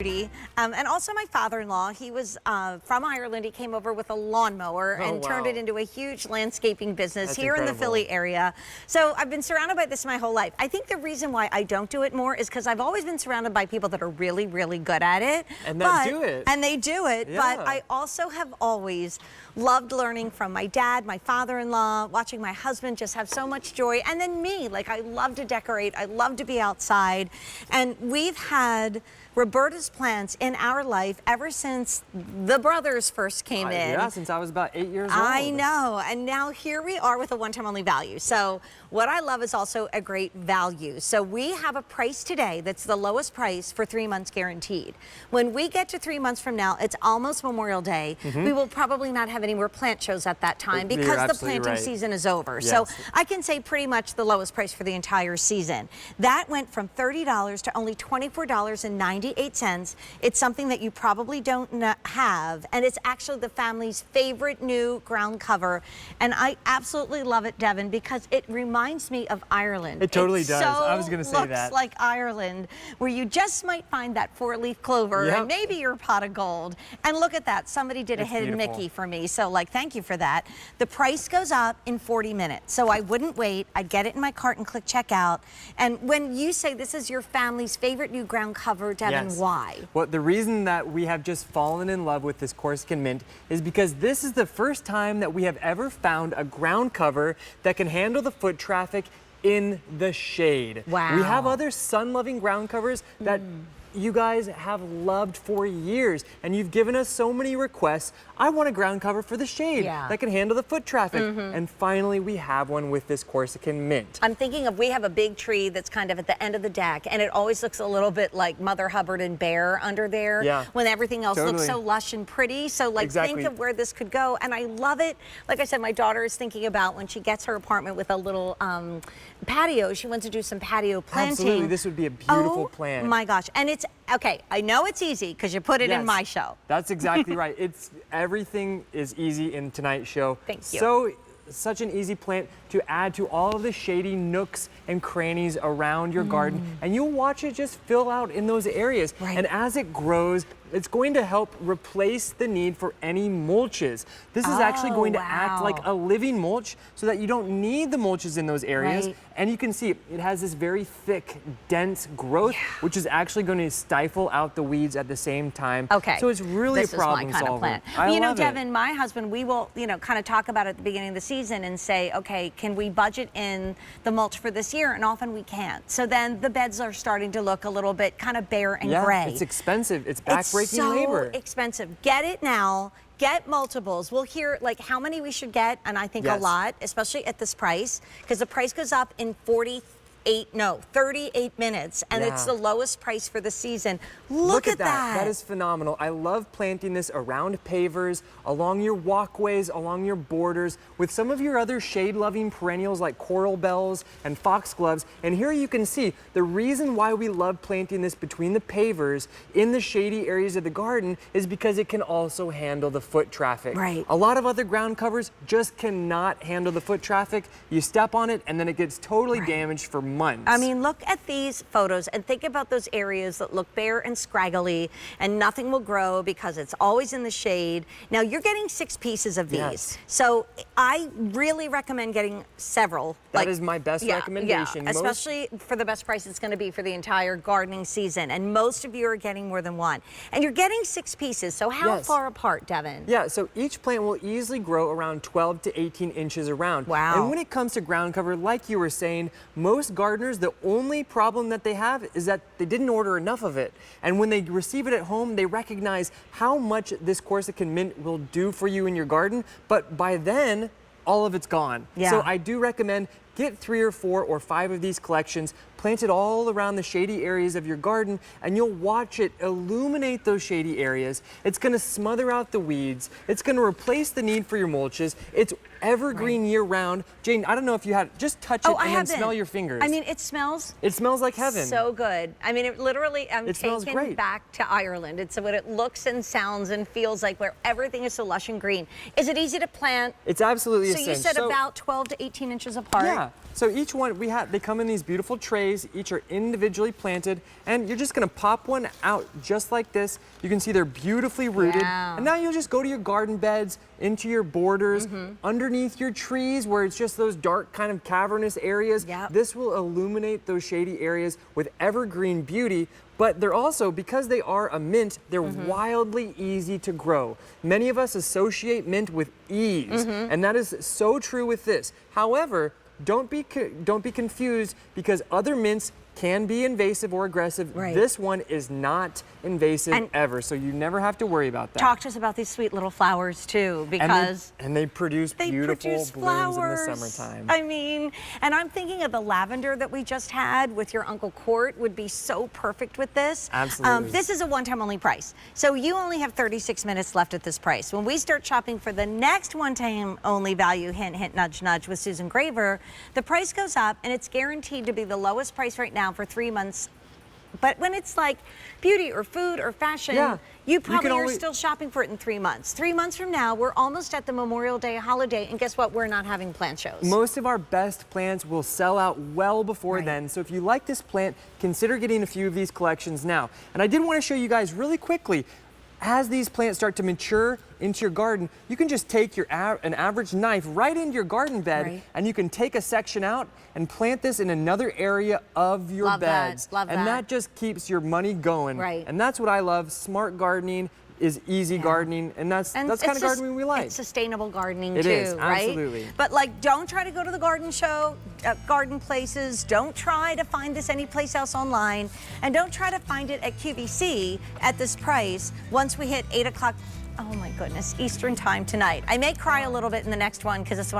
And also my father-in-law, he was from Ireland. He came over with a lawnmower and turned it into a huge landscaping business here in the Philly area. So I've been surrounded by this my whole life. I think the reason why I don't do it more is because I've always been surrounded by people that are really, really good at it. And that do it. And they do it. Yeah. But I also have always loved learning from my dad, my father-in-law, watching my husband just have so much joy. And then me, like I love to decorate. I love to be outside. And we've had Roberta's plants in our life ever since the brothers first came in. Yeah, since I was about 8 years old. I know, and now here we are with a one-time only value. So what I love is also a great value. So we have a price today that's the lowest price for 3 months guaranteed. When we get to 3 months from now, it's almost Memorial Day. We will probably not have any more plant shows at that time because the planting season is over. Yes. So I can say pretty much the lowest price for the entire season. That went from $30 to only $24.98. It's something that you probably don't have, and it's actually the family's favorite new ground cover, and I absolutely love it, Devin, because it reminds me of Ireland. It totally does. I was going to say that. It looks like Ireland, where you just might find that four-leaf clover and maybe your pot of gold. And look at that. Somebody did a hidden Mickey for me, so like thank you for that. The price goes up in 40 minutes, so I wouldn't wait. I'd get it in my cart and click checkout. And when you say this is your family's favorite new ground cover, Devin, why? Well, the reason that we have just fallen in love with this Corsican Mint is because this is the first time that we have ever found a ground cover that can handle the foot traffic in the shade. Wow. We have other sun-loving ground covers that you guys have loved for years, and you've given us so many requests. I want a ground cover for the shade that can handle the foot traffic. And finally, we have one with this Corsican Mint. I'm thinking of, we have a big tree that's kind of at the end of the deck, and it always looks a little bit like Mother Hubbard and Bear under there when everything else looks so lush and pretty. So like think of where this could go, and I love it. Like I said, my daughter is thinking about when she gets her apartment with a little patio, she wants to do some patio planting. Absolutely, this would be a beautiful plant. Oh my gosh, and it's, okay, I know it's easy because you put it in my show. That's exactly right. Everything is easy in tonight's show. Thank you. So, such an easy plant to add to all of the shady nooks and crannies around your garden, and you'll watch it just fill out in those areas. And as it grows, it's going to help replace the need for any mulches. This is actually going to act like a living mulch so that you don't need the mulches in those areas. And you can see it has this very thick, dense growth, which is actually going to stifle out the weeds at the same time. Okay. So it's really a problem solver. This is my kind of plant. I you know, love Devin, my husband, we will, kind of talk about it at the beginning of the season and say, okay, can we budget in the mulch for this year? And often we can't. So then the beds are starting to look a little bit kind of bare and gray. It's expensive. It's backbreaking labor. It's so expensive. Get it now. Get multiples. We'll hear like how many we should get, and I think a lot, especially at this price, because the price goes up in 38 minutes, and it's the lowest price for the season. Look at that. That is phenomenal. I love planting this around pavers, along your walkways, along your borders, with some of your other shade-loving perennials like coral bells and foxgloves. And here you can see the reason why we love planting this between the pavers in the shady areas of the garden is because it can also handle the foot traffic. A lot of other ground covers just cannot handle the foot traffic. You step on it and then it gets totally damaged for months. I mean, look at these photos and think about those areas that look bare and scraggly and nothing will grow because it's always in the shade. Now you're getting 6 pieces of these. So I really recommend getting several. That is my best recommendation. Especially for the best price it's going to be for the entire gardening season. And most of you are getting more than one. And you're getting 6 pieces. So how far apart, Devin? Yeah, so each plant will easily grow around 12 to 18 inches around. Wow. And when it comes to ground cover, like you were saying, most gardeners, the only problem that they have is that they didn't order enough of it. And when they receive it at home, they recognize how much this Corsican Mint will do for you in your garden. But by then, all of it's gone. So I do recommend get 3 or 4 or 5 of these collections, plant it all around the shady areas of your garden, and you'll watch it illuminate those shady areas. It's going to smother out the weeds. It's going to replace the need for your mulches. It's evergreen year round. Jane, I don't know if you had, just touch it and then smell your fingers. I mean, it smells like heaven. So good. I mean, it literally, I'm taken back to Ireland. It's what it looks and sounds and feels like, where everything is so lush and green. Is it easy to plant? It's absolutely essential. So you said about 12 to 18 inches apart? Yeah. So each one, they come in these beautiful trays. Each are individually planted, and you're just gonna pop one out just like this. You can see they're beautifully rooted. Yeah. And now you'll just go to your garden beds, into your borders, underneath your trees where it's just those dark kind of cavernous areas. Yep. This will illuminate those shady areas with evergreen beauty. But they're also, because they are a mint, they're wildly easy to grow. Many of us associate mint with ease, and that is so true with this. However, don't be confused, because other mints can be invasive or aggressive. Right. This one is not invasive ever, so you never have to worry about that. Talk to us about these sweet little flowers too, because and they produce beautiful blooms flowers in the summertime. I mean, and I'm thinking of the lavender that we just had with your Uncle Court would be so perfect with this. Absolutely. This is a one-time only price, so you only have 36 minutes left at this price. When we start shopping for the next one-time only value, hint, hint, nudge, nudge, with Susan Graver, the price goes up, and it's guaranteed to be the lowest price right now for 3 months. But when it's like beauty or food or fashion, you probably are still shopping for it in 3 months. 3 months from now, we're almost at the Memorial Day holiday, and guess what? We're not having plant shows. Most of our best plants will sell out well before then. So if you like this plant, consider getting a few of these collections now. And I did want to show you guys really quickly, as these plants start to mature into your garden, you can just take an average knife right into your garden bed, and you can take a section out and plant this in another area of your beds. Love that. And that just keeps your money going. Right. And that's what I love. Smart gardening is easy gardening, and that's kind of gardening we like. It's sustainable gardening too, It is, right? absolutely. But like, don't try to go to the garden show, garden places. Don't try to find this anyplace else online, and don't try to find it at QVC at this price once we hit 8 o'clock. Oh my goodness, Eastern time tonight. I may cry a little bit in the next one because it's